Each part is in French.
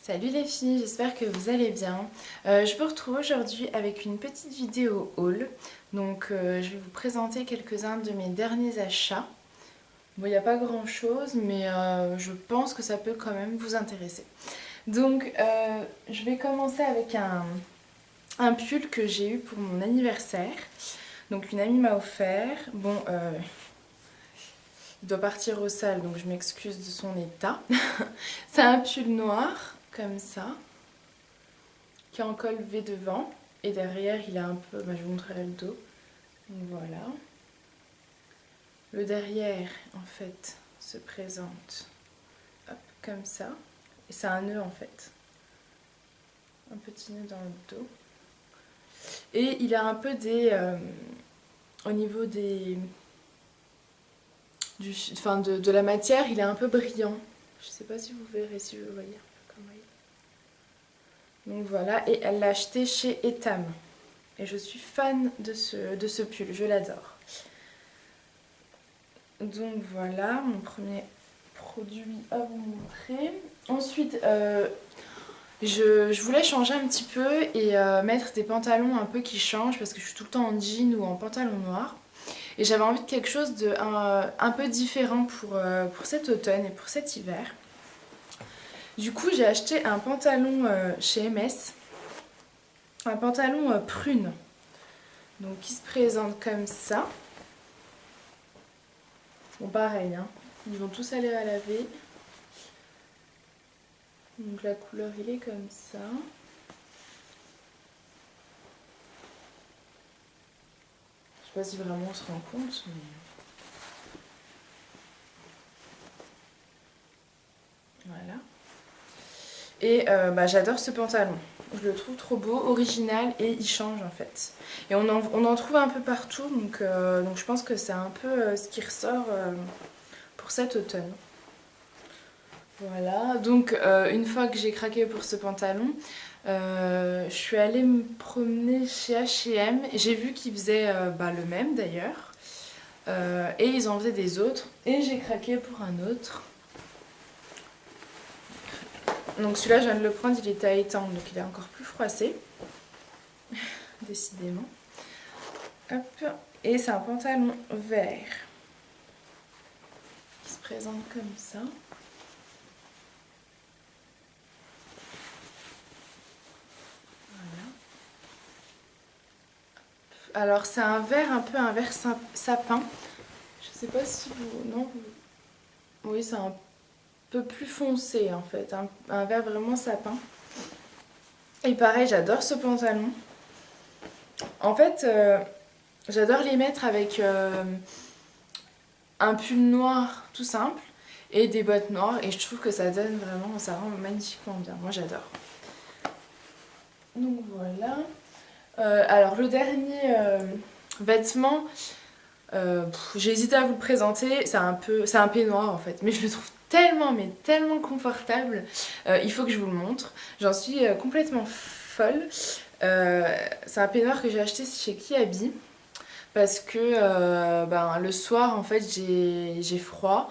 Salut les filles, j'espère que vous allez bien. Je vous retrouve aujourd'hui avec une petite vidéo haul. Donc je vais vous présenter quelques-uns de mes derniers achats. Bon, il n'y a pas grand chose, mais je pense que ça peut quand même vous intéresser. Donc je vais commencer avec un pull que j'ai eu pour mon anniversaire. Donc une amie m'a offert. Bon, il doit partir au sale, donc je m'excuse de son état. C'est un pull noir, comme ça, qui a un col V devant. Et derrière, il a un peu... je vous montrerai le dos. Donc voilà. Le derrière, en fait, se présente hop, comme ça. Et c'est un nœud, en fait. Un petit nœud dans le dos. Et il a un peu des... au niveau des... de la matière, il est un peu brillant. Je sais pas si vous verrez, si vous voyez. Donc voilà, et elle l'a acheté chez Etam. Et je suis fan de ce pull, je l'adore. Donc voilà, mon premier produit à vous montrer. Ensuite, je voulais changer un petit peu et mettre des pantalons un peu qui changent parce que je suis tout le temps en jean ou en pantalon noir. Et j'avais envie de quelque chose de un peu différent pour cet automne et pour cet hiver. Du coup, j'ai acheté un pantalon chez MS. Un pantalon prune. Donc qui se présente comme ça. Bon pareil, hein. Ils vont tous aller à laver. Donc la couleur il est comme ça. Je sais pas si vraiment on se rend compte, mais... Voilà. Et j'adore ce pantalon. Je le trouve trop beau, original et il change en fait. Et on en trouve un peu partout, donc je pense que c'est un peu ce qui ressort pour cet automne. Voilà, donc une fois que j'ai craqué pour ce pantalon, je suis allée me promener chez H&M et j'ai vu qu'ils faisaient le même d'ailleurs. Et ils en faisaient des autres et j'ai craqué pour un autre. Donc celui-là je viens de le prendre, il était à étendre donc il est encore plus froissé. Décidément. Hop. Et c'est un pantalon vert qui se présente comme ça. Voilà. Alors c'est un vert un vert sapin. Je sais pas si vous... Non, oui, c'est un peu plus foncé en fait, un vert vraiment sapin. Et pareil, j'adore ce pantalon. En fait, j'adore les mettre avec un pull noir tout simple et des bottes noires. Et je trouve que ça donne vraiment, ça rend magnifiquement bien. Moi j'adore. Donc voilà. Alors le dernier vêtement, j'ai hésité à vous le présenter. C'est un peignoir en fait, mais je le trouve mais tellement confortable. Il faut que je vous le montre. J'en suis complètement folle. C'est un peignoir que j'ai acheté chez Kiabi parce que le soir en fait j'ai froid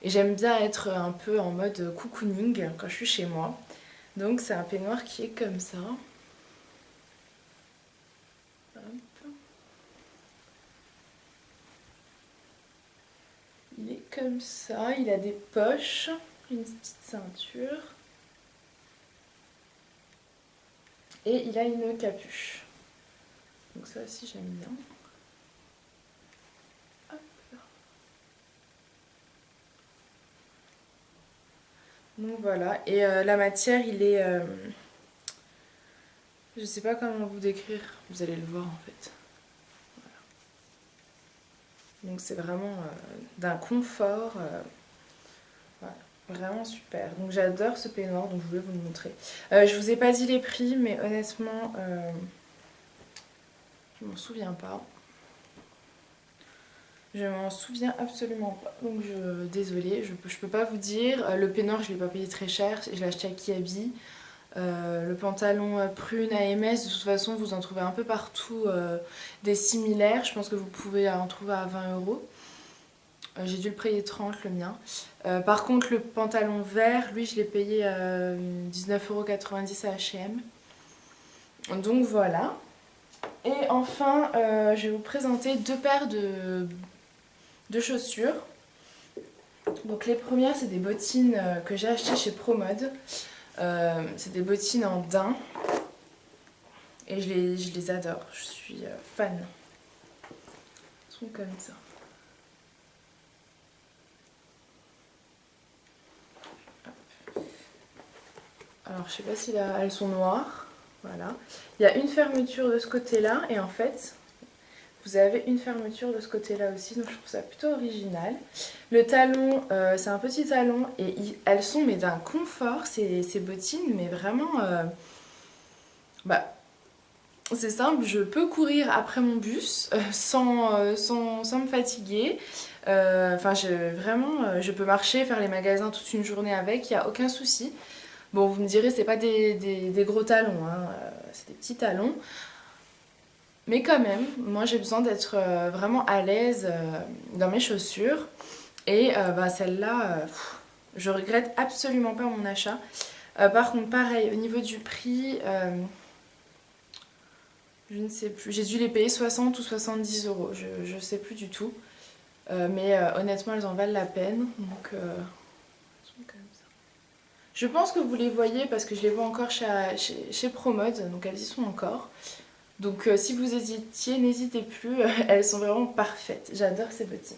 et j'aime bien être un peu en mode cocooning quand je suis chez moi. Donc c'est un peignoir qui est comme ça. Hop. Il est comme ça, il a des poches, une petite ceinture et il a une capuche. Donc ça aussi j'aime bien. Hop. Donc voilà, et la matière il est... je sais pas comment vous décrire, vous allez le voir en fait. Voilà. Donc c'est vraiment d'un confort, voilà, vraiment super. Donc j'adore ce peignoir, donc je voulais vous le montrer. Je vous ai pas dit les prix, mais honnêtement, je m'en souviens pas. Je m'en souviens absolument pas, donc désolée, je peux pas vous dire. Le peignoir je l'ai pas payé très cher, je l'ai acheté à Kiabi. Le pantalon prune AMS, de toute façon vous en trouvez un peu partout des similaires, je pense que vous pouvez en trouver à 20 €. J'ai dû le payer 30 le mien. Par contre le pantalon vert, lui je l'ai payé 19,90 € à H&M. Donc voilà. Et enfin je vais vous présenter deux paires de chaussures. Donc les premières c'est des bottines que j'ai achetées chez Promode. C'est des bottines en daim. Et je les adore, je suis fan. Elles sont comme ça. Alors je sais pas si là, elles sont noires. Voilà. Il y a une fermeture de ce côté-là et en fait vous avez une fermeture de ce côté-là aussi, donc je trouve ça plutôt original. Le talon, c'est un petit talon et elles sont mais d'un confort ces bottines, mais vraiment c'est simple, je peux courir après mon bus sans me fatiguer. Enfin, je peux marcher, faire les magasins toute une journée avec, il n'y a aucun souci. Bon, vous me direz, c'est pas des gros talons, hein, c'est des petits talons. Mais quand même, moi j'ai besoin d'être vraiment à l'aise dans mes chaussures. Et celle-là, je regrette absolument pas mon achat. Par contre, pareil, au niveau du prix, je ne sais plus. J'ai dû les payer 60 ou 70 €. Je ne sais plus du tout. Mais honnêtement, elles en valent la peine. Donc, elles sont comme ça. Je pense que vous les voyez parce que je les vois encore chez Promode. Donc, elles y sont encore. Donc, si vous hésitiez, n'hésitez plus. Elles sont vraiment parfaites. J'adore ces bottines.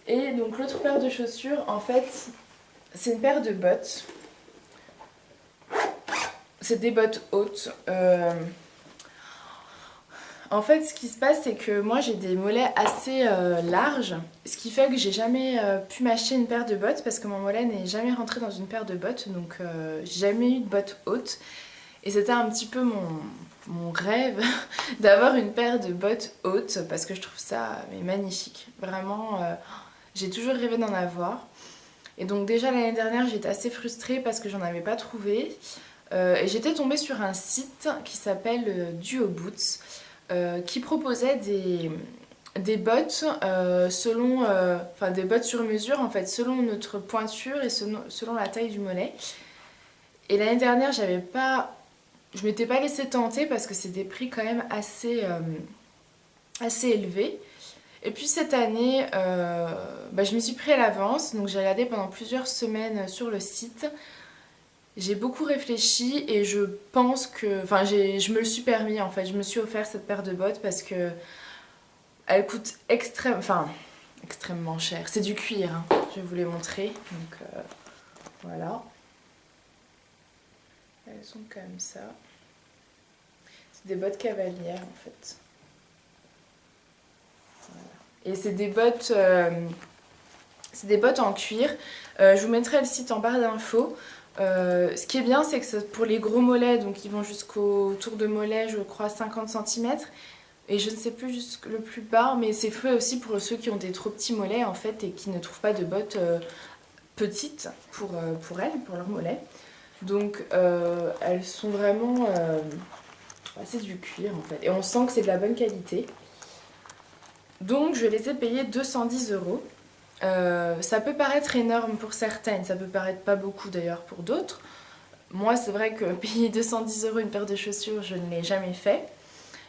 Et donc, l'autre paire de chaussures, en fait, c'est une paire de bottes. C'est des bottes hautes. En fait, ce qui se passe, c'est que moi j'ai des mollets assez larges, ce qui fait que j'ai jamais pu m'acheter une paire de bottes parce que mon mollet n'est jamais rentré dans une paire de bottes, donc j'ai jamais eu de bottes hautes. Et c'était un petit peu mon rêve d'avoir une paire de bottes hautes parce que je trouve ça magnifique. Vraiment, j'ai toujours rêvé d'en avoir. Et donc déjà l'année dernière, j'étais assez frustrée parce que j'en avais pas trouvé. Et j'étais tombée sur un site qui s'appelle Duo Boots. Qui proposait des bottes selon, des bottes sur mesure en fait, selon notre pointure et selon la taille du mollet. Et l'année dernière, je m'étais pas laissée tenter parce que c'est des prix quand même assez élevés. Et puis cette année, je me suis pris à l'avance, donc j'ai regardé pendant plusieurs semaines sur le site. J'ai beaucoup réfléchi et je pense que... Enfin, je me le suis permis en fait. Je me suis offert cette paire de bottes parce que elle coûte extrêmement cher. C'est du cuir, hein. Je vais vous les montrer. Donc voilà. Elles sont comme ça. C'est des bottes cavalières en fait. Voilà. Et c'est des bottes en cuir. Je vous mettrai le site en barre d'infos. Ce qui est bien, c'est que c'est pour les gros mollets, donc ils vont jusqu'au tour de mollet, je crois 50 cm. Et je ne sais plus jusqu'au le plus bas, mais c'est fait aussi pour ceux qui ont des trop petits mollets en fait et qui ne trouvent pas de bottes petites pour elles, pour leurs mollets. Donc elles sont vraiment... c'est du cuir en fait. Et on sent que c'est de la bonne qualité. Donc je les ai payées 210 €. Ça peut paraître énorme pour certaines, ça peut paraître pas beaucoup d'ailleurs pour d'autres. Moi c'est vrai que payer 210 € une paire de chaussures, je ne l'ai jamais fait.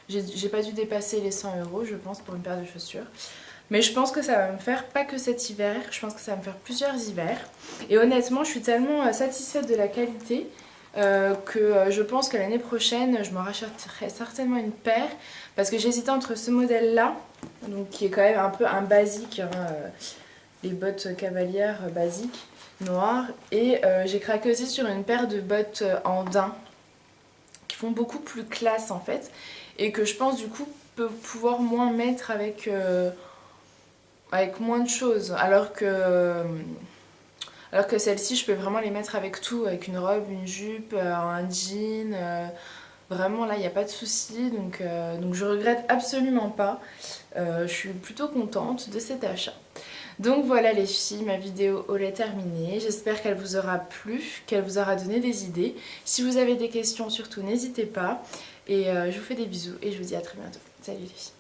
J'ai pas dû dépasser les 100 € je pense pour une paire de chaussures. Mais je pense que ça va me faire pas que cet hiver, je pense que ça va me faire plusieurs hivers. Et honnêtement je suis tellement satisfaite de la qualité que je pense que l'année prochaine je m'en rachèterai certainement une paire. Parce que j'hésitais entre ce modèle là, donc qui est quand même un peu un basique, hein, les bottes cavalières basiques, noires. Et j'ai craqué aussi sur une paire de bottes en daim, qui font beaucoup plus classe en fait. Et que je pense du coup peut pouvoir moins mettre avec moins de choses. Alors que celle-ci, je peux vraiment les mettre avec tout, avec une robe, une jupe, un jean. Vraiment là, il n'y a pas de souci. Donc je regrette absolument pas. Je suis plutôt contente de cet achat. Donc voilà les filles, ma vidéo haul est terminée. J'espère qu'elle vous aura plu, qu'elle vous aura donné des idées. Si vous avez des questions, surtout n'hésitez pas. Et je vous fais des bisous et je vous dis à très bientôt. Salut les filles.